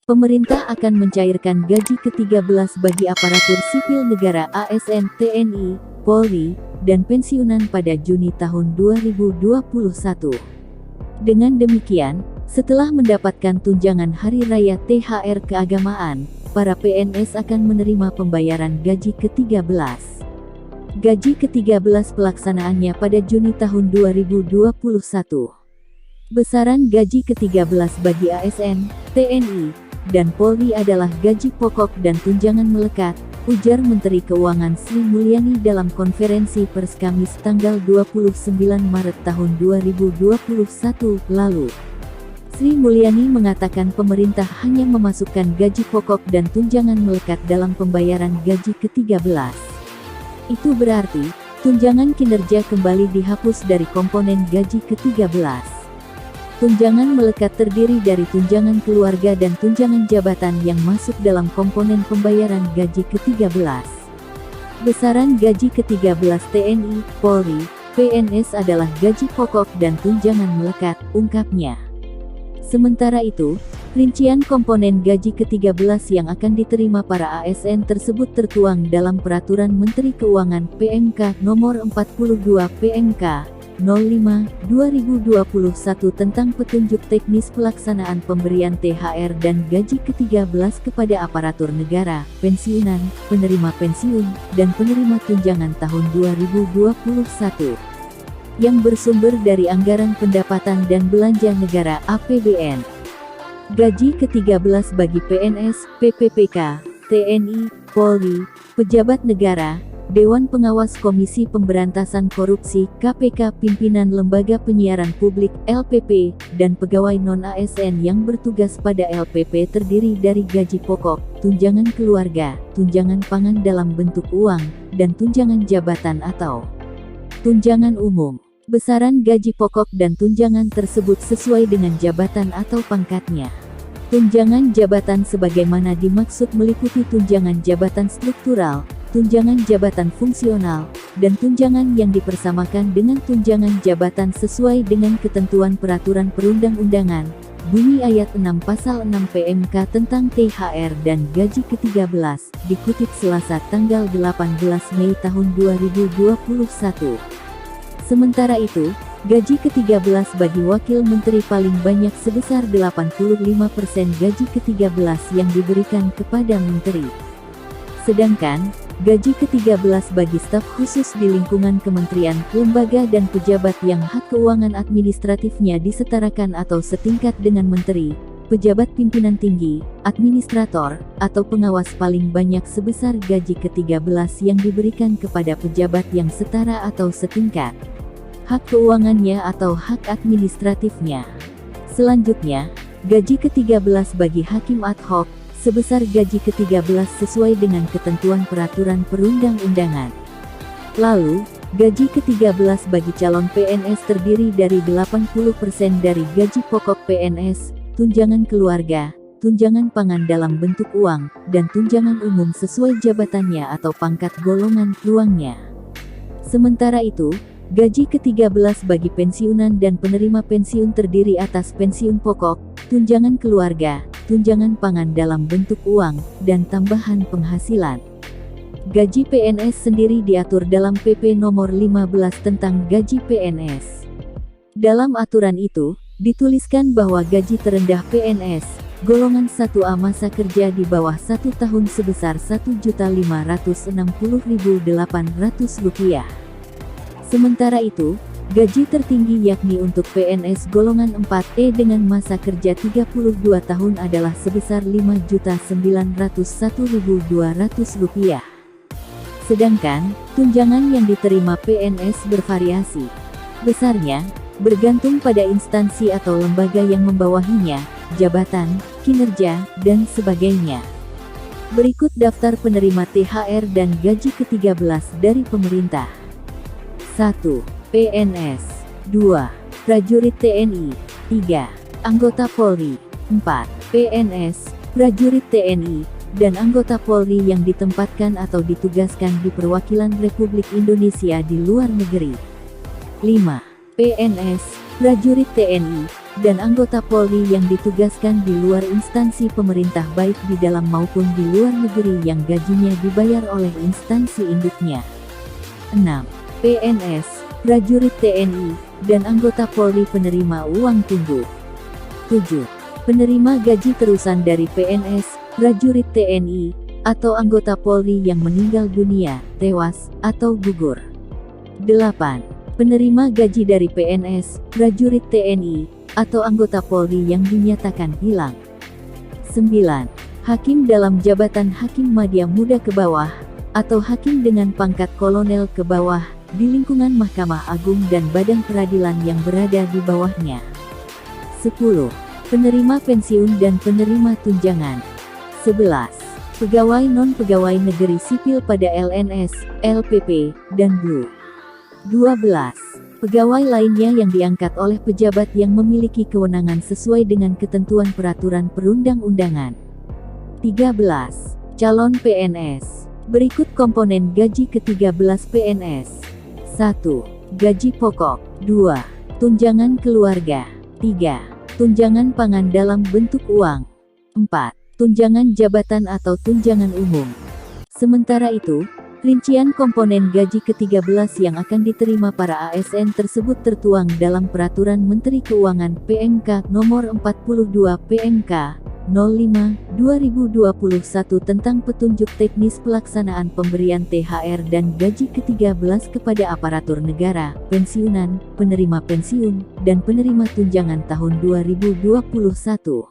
Pemerintah akan mencairkan gaji ke-13 bagi aparatur sipil negara ASN, TNI, Polri, dan pensiunan pada Juni tahun 2021. Dengan demikian, setelah mendapatkan tunjangan Hari Raya THR keagamaan, para PNS akan menerima pembayaran gaji ke-13. Gaji ke-13 pelaksanaannya pada Juni tahun 2021. Besaran gaji ke-13 bagi ASN, TNI, dan Polri adalah gaji pokok dan tunjangan melekat, ujar Menteri Keuangan Sri Mulyani dalam konferensi pers Kamis tanggal 29 Maret tahun 2021 lalu. Sri Mulyani mengatakan pemerintah hanya memasukkan gaji pokok dan tunjangan melekat dalam pembayaran gaji ke-13. Itu berarti, tunjangan kinerja kembali dihapus dari komponen gaji ke-13. Tunjangan melekat terdiri dari tunjangan keluarga dan tunjangan jabatan yang masuk dalam komponen pembayaran gaji ke-13. Besaran gaji ke-13 TNI, Polri, PNS adalah gaji pokok dan tunjangan melekat, ungkapnya. Sementara itu, rincian komponen gaji ke-13 yang akan diterima para ASN tersebut tertuang dalam Peraturan Menteri Keuangan PMK Nomor 42 PMK 05/2021 tentang petunjuk teknis pelaksanaan pemberian THR dan gaji ke-13 kepada aparatur negara, pensiunan, penerima pensiun, dan penerima tunjangan tahun 2021. Yang bersumber dari Anggaran Pendapatan dan Belanja Negara (APBN). Gaji ke-13 bagi PNS, PPPK, TNI, Polri, pejabat negara, Dewan Pengawas Komisi Pemberantasan Korupsi (KPK), pimpinan Lembaga Penyiaran Publik (LPP), dan pegawai non-ASN yang bertugas pada LPP terdiri dari gaji pokok, tunjangan keluarga, tunjangan pangan dalam bentuk uang, dan tunjangan jabatan atau tunjangan umum. Besaran gaji pokok dan tunjangan tersebut sesuai dengan jabatan atau pangkatnya. Tunjangan jabatan sebagaimana dimaksud meliputi tunjangan jabatan struktural, tunjangan jabatan fungsional, dan tunjangan yang dipersamakan dengan tunjangan jabatan sesuai dengan ketentuan peraturan perundang-undangan, bunyi ayat 6 pasal 6 PMK tentang THR dan gaji ke-13, dikutip Selasa tanggal 18 Mei tahun 2021. Sementara itu, gaji ke-13 bagi Wakil Menteri paling banyak sebesar 85% gaji ke-13 yang diberikan kepada Menteri. Sedangkan, gaji ke-13 bagi staf khusus di lingkungan kementerian, lembaga dan pejabat yang hak keuangan administratifnya disetarakan atau setingkat dengan menteri, pejabat pimpinan tinggi, administrator, atau pengawas paling banyak sebesar gaji ke-13 yang diberikan kepada pejabat yang setara atau setingkat hak keuangannya atau hak administratifnya. Selanjutnya, gaji ke-13 bagi hakim ad hoc, sebesar gaji ke-13 sesuai dengan ketentuan peraturan perundang-undangan. Lalu, gaji ke-13 bagi calon PNS terdiri dari 80% dari gaji pokok PNS, tunjangan keluarga, tunjangan pangan dalam bentuk uang, dan tunjangan umum sesuai jabatannya atau pangkat golongan ruangnya. Sementara itu, gaji ke-13 bagi pensiunan dan penerima pensiun terdiri atas pensiun pokok, tunjangan keluarga, tunjangan pangan dalam bentuk uang, dan tambahan penghasilan. Gaji PNS sendiri diatur dalam PP Nomor 15 tentang Gaji PNS. Dalam aturan itu, dituliskan bahwa gaji terendah PNS, golongan 1A masa kerja di bawah 1 tahun sebesar Rp1.560.800. Sementara itu, gaji tertinggi yakni untuk PNS golongan 4E dengan masa kerja 32 tahun adalah sebesar Rp5.901.200. Sedangkan, tunjangan yang diterima PNS bervariasi besarnya, bergantung pada instansi atau lembaga yang membawahinya, jabatan, kinerja, dan sebagainya. Berikut daftar penerima THR dan gaji ke-13 dari pemerintah. 1. PNS 2. Prajurit TNI 3. Anggota Polri 4. PNS, prajurit TNI, dan anggota Polri yang ditempatkan atau ditugaskan di perwakilan Republik Indonesia di luar negeri. 5. PNS, prajurit TNI, dan anggota Polri yang ditugaskan di luar instansi pemerintah baik di dalam maupun di luar negeri yang gajinya dibayar oleh instansi induknya. 6. PNS, prajurit TNI, dan anggota Polri penerima uang tunggu. 7. Penerima gaji terusan dari PNS, prajurit TNI, atau anggota Polri yang meninggal dunia, tewas, atau gugur. 8. Penerima gaji dari PNS, prajurit TNI, atau anggota Polri yang dinyatakan hilang. 9. Hakim dalam jabatan hakim madya muda ke bawah, atau hakim dengan pangkat kolonel ke bawah, di lingkungan Mahkamah Agung dan badan peradilan yang berada di bawahnya. 10. Penerima pensiun dan penerima tunjangan. 11. Pegawai non-pegawai negeri sipil pada LNS, LPP, dan BLU. 12. Pegawai lainnya yang diangkat oleh pejabat yang memiliki kewenangan sesuai dengan ketentuan peraturan perundang-undangan. 13. Calon PNS. Berikut komponen gaji ke-13 PNS. 1. Gaji pokok. 2. Tunjangan keluarga. 3. Tunjangan pangan dalam bentuk uang. 4. Tunjangan jabatan atau tunjangan umum. Sementara itu, rincian komponen gaji ke-13 yang akan diterima para ASN tersebut tertuang dalam Peraturan Menteri Keuangan PMK Nomor 42 PMK 05/2021 tentang petunjuk teknis pelaksanaan pemberian THR dan gaji ke-13 kepada aparatur negara, pensiunan, penerima pensiun, dan penerima tunjangan tahun 2021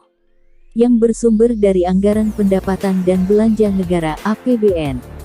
yang bersumber dari Anggaran Pendapatan dan Belanja Negara (APBN).